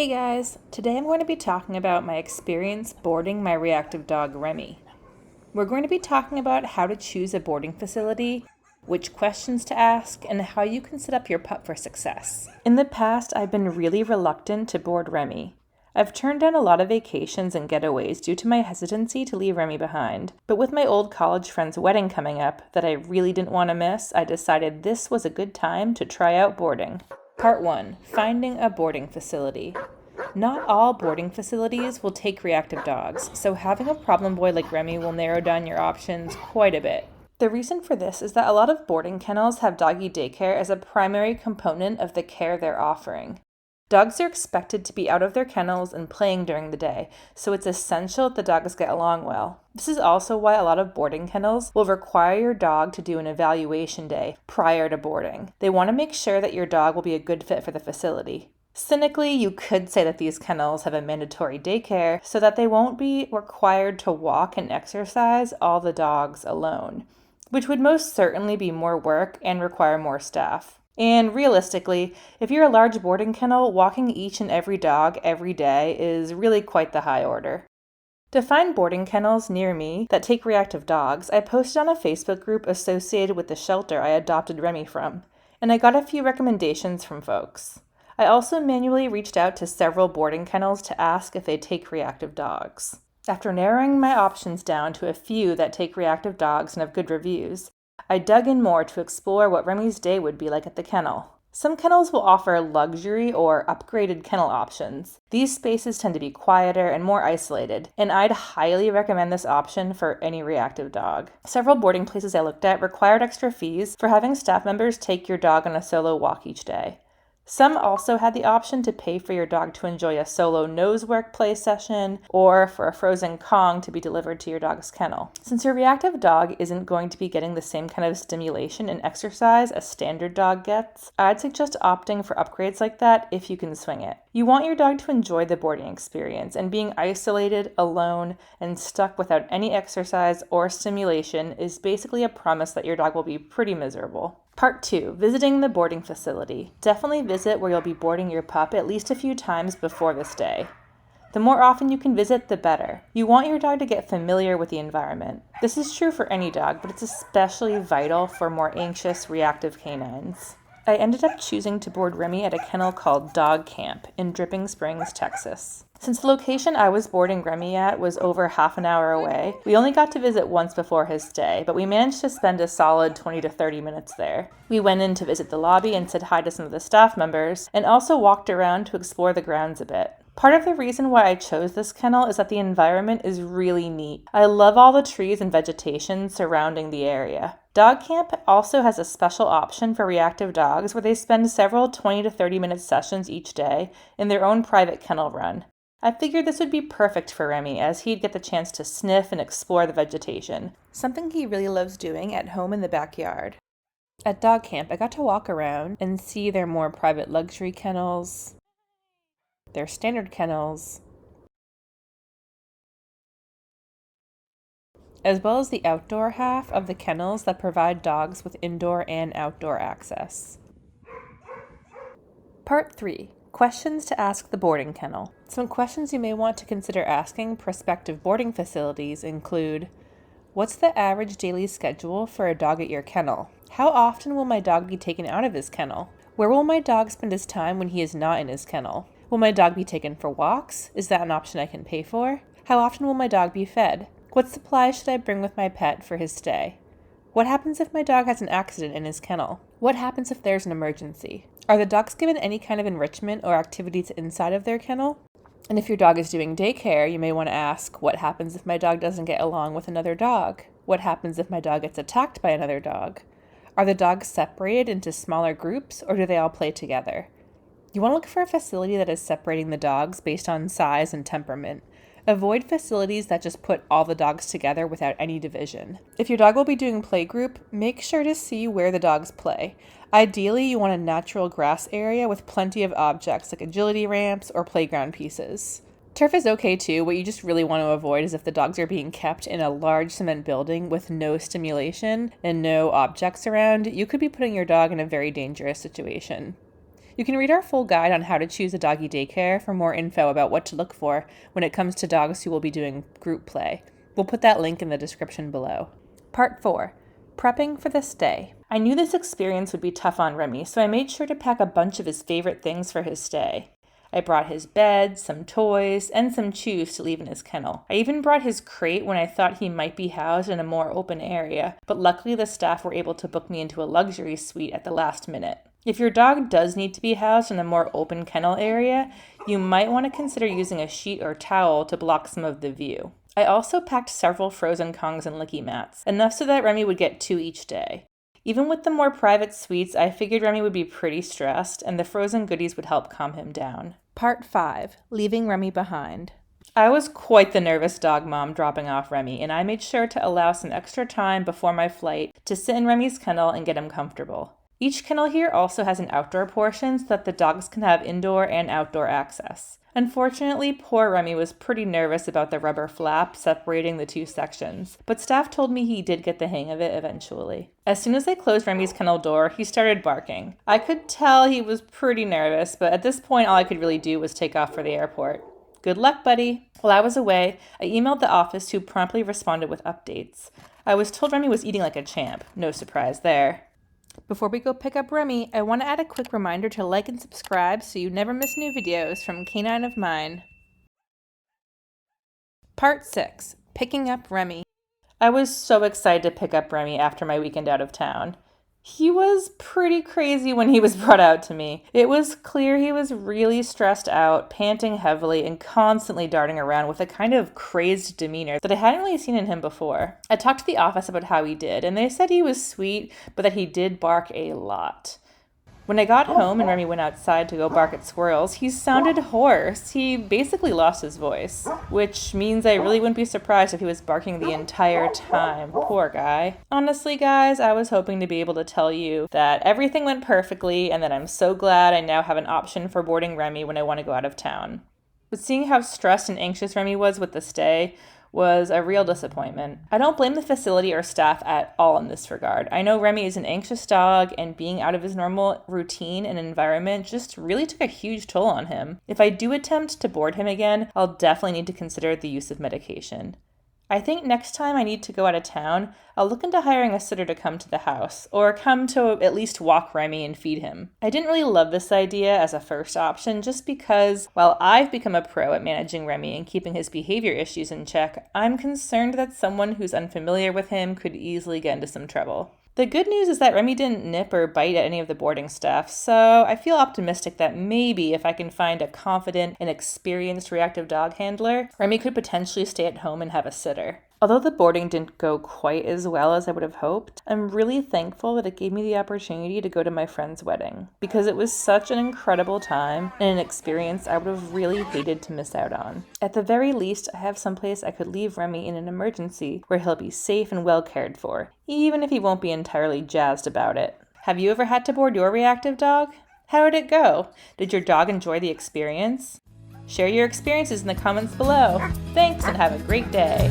Hey guys, today I'm going to be talking about my experience boarding my reactive dog Remy. We're going to be talking about how to choose a boarding facility, which questions to ask, and how you can set up your pup for success. In the past, I've been really reluctant to board Remy. I've turned down a lot of vacations and getaways due to my hesitancy to leave Remy behind, but with my old college friend's wedding coming up that I really didn't want to miss, I decided this was a good time to try out boarding. Part 1. Finding a boarding facility. Not all boarding facilities will take reactive dogs, so having a problem boy like Remy will narrow down your options quite a bit. The reason for this is that a lot of boarding kennels have doggy daycare as a primary component of the care they're offering. Dogs are expected to be out of their kennels and playing during the day, so it's essential that the dogs get along well. This is also why a lot of boarding kennels will require your dog to do an evaluation day prior to boarding. They want to make sure that your dog will be a good fit for the facility. Cynically, you could say that these kennels have a mandatory daycare so that they won't be required to walk and exercise all the dogs alone, which would most certainly be more work and require more staff. And realistically, if you're a large boarding kennel, walking each and every dog every day is really quite the high order. To find boarding kennels near me that take reactive dogs, I posted on a Facebook group associated with the shelter I adopted Remy from, and I got a few recommendations from folks. I also manually reached out to several boarding kennels to ask if they take reactive dogs. After narrowing my options down to a few that take reactive dogs and have good reviews, I dug in more to explore what Remy's day would be like at the kennel. Some kennels will offer luxury or upgraded kennel options. These spaces tend to be quieter and more isolated, and I'd highly recommend this option for any reactive dog. Several boarding places I looked at required extra fees for having staff members take your dog on a solo walk each day. Some also had the option to pay for your dog to enjoy a solo nose work play session or for a frozen Kong to be delivered to your dog's kennel. Since your reactive dog isn't going to be getting the same kind of stimulation and exercise a standard dog gets, I'd suggest opting for upgrades like that if you can swing it. You want your dog to enjoy the boarding experience, and being isolated, alone, and stuck without any exercise or stimulation is basically a promise that your dog will be pretty miserable. Part 2. Visiting the boarding facility. Definitely visit where you'll be boarding your pup at least a few times before this day. The more often you can visit, the better. You want your dog to get familiar with the environment. This is true for any dog, but it's especially vital for more anxious, reactive canines. I ended up choosing to board Remy at a kennel called Dog Camp in Dripping Springs, Texas. Since the location I was boarding Remy at was over half an hour away, we only got to visit once before his stay, but we managed to spend a solid 20 to 30 minutes there. We went in to visit the lobby and said hi to some of the staff members, and also walked around to explore the grounds a bit. Part of the reason why I chose this kennel is that the environment is really neat. I love all the trees and vegetation surrounding the area. Dog Camp also has a special option for reactive dogs where they spend several 20 to 30 minute sessions each day in their own private kennel run. I figured this would be perfect for Remy as he'd get the chance to sniff and explore the vegetation, something he really loves doing at home in the backyard. At Dog Camp, I got to walk around and see their more private luxury kennels, their standard kennels, as well as the outdoor half of the kennels that provide dogs with indoor and outdoor access. Part 3. Questions to ask the boarding kennel. Some questions you may want to consider asking prospective boarding facilities include: what's the average daily schedule for a dog at your kennel? How often will my dog be taken out of his kennel? Where will my dog spend his time when he is not in his kennel? Will my dog be taken for walks? Is that an option I can pay for? How often will my dog be fed? What supplies should I bring with my pet for his stay? What happens if my dog has an accident in his kennel? What happens if there's an emergency? Are the dogs given any kind of enrichment or activities inside of their kennel? And if your dog is doing daycare, you may want to ask, what happens if my dog doesn't get along with another dog? What happens if my dog gets attacked by another dog? Are the dogs separated into smaller groups, or do they all play together? You want to look for a facility that is separating the dogs based on size and temperament. Avoid facilities that just put all the dogs together without any division. If your dog will be doing playgroup, make sure to see where the dogs play. Ideally, you want a natural grass area with plenty of objects like agility ramps or playground pieces. Turf is okay too. What you just really want to avoid is if the dogs are being kept in a large cement building with no stimulation and no objects around, you could be putting your dog in a very dangerous situation. You can read our full guide on how to choose a doggy daycare for more info about what to look for when it comes to dogs who will be doing group play. We'll put that link in the description below. Part 4. Prepping for the stay. I knew this experience would be tough on Remy, so I made sure to pack a bunch of his favorite things for his stay. I brought his bed, some toys, and some chews to leave in his kennel. I even brought his crate when I thought he might be housed in a more open area, but luckily the staff were able to book me into a luxury suite at the last minute. If your dog does need to be housed in a more open kennel area, you might want to consider using a sheet or towel to block some of the view. I also packed several frozen Kongs and licky mats, enough so that Remy would get 2 each day. Even with the more private suites, I figured Remy would be pretty stressed, and the frozen goodies would help calm him down. Part 5. Leaving Remy behind. I was quite the nervous dog mom dropping off Remy, and I made sure to allow some extra time before my flight to sit in Remy's kennel and get him comfortable. Each kennel here also has an outdoor portion so that the dogs can have indoor and outdoor access. Unfortunately, poor Remy was pretty nervous about the rubber flap separating the 2 sections, but staff told me he did get the hang of it eventually. As soon as I closed Remy's kennel door, he started barking. I could tell he was pretty nervous, but at this point all I could really do was take off for the airport. Good luck, buddy! While I was away, I emailed the office, who promptly responded with updates. I was told Remy was eating like a champ. No surprise there. Before we go pick up Remy, I want to add a quick reminder to like and subscribe so you never miss new videos from Canine of Mine. Part 6. Picking up Remy. I was so excited to pick up Remy after my weekend out of town. He was pretty crazy when he was brought out to me. It was clear he was really stressed out, panting heavily, and constantly darting around with a kind of crazed demeanor that I hadn't really seen in him before. I talked to the office about how he did, and they said he was sweet, but that he did bark a lot. When I got home and Remy went outside to go bark at squirrels, he sounded hoarse. He basically lost his voice, which means I really wouldn't be surprised if he was barking the entire time. Poor guy. Honestly, guys, I was hoping to be able to tell you that everything went perfectly and that I'm so glad I now have an option for boarding Remy when I want to go out of town. But seeing how stressed and anxious Remy was with the stay was a real disappointment. I don't blame the facility or staff at all in this regard. I know Remy is an anxious dog, and being out of his normal routine and environment just really took a huge toll on him. If I do attempt to board him again, I'll definitely need to consider the use of medication. I think next time I need to go out of town, I'll look into hiring a sitter to come to the house, or come to at least walk Remy and feed him. I didn't really love this idea as a first option just because, while I've become a pro at managing Remy and keeping his behavior issues in check, I'm concerned that someone who's unfamiliar with him could easily get into some trouble. The good news is that Remy didn't nip or bite at any of the boarding staff, so I feel optimistic that maybe if I can find a confident and experienced reactive dog handler, Remy could potentially stay at home and have a sitter. Although the boarding didn't go quite as well as I would have hoped, I'm really thankful that it gave me the opportunity to go to my friend's wedding, because it was such an incredible time and an experience I would have really hated to miss out on. At the very least, I have someplace I could leave Remy in an emergency where he'll be safe and well cared for, even if he won't be entirely jazzed about it. Have you ever had to board your reactive dog? How did it go? Did your dog enjoy the experience? Share your experiences in the comments below. Thanks and have a great day.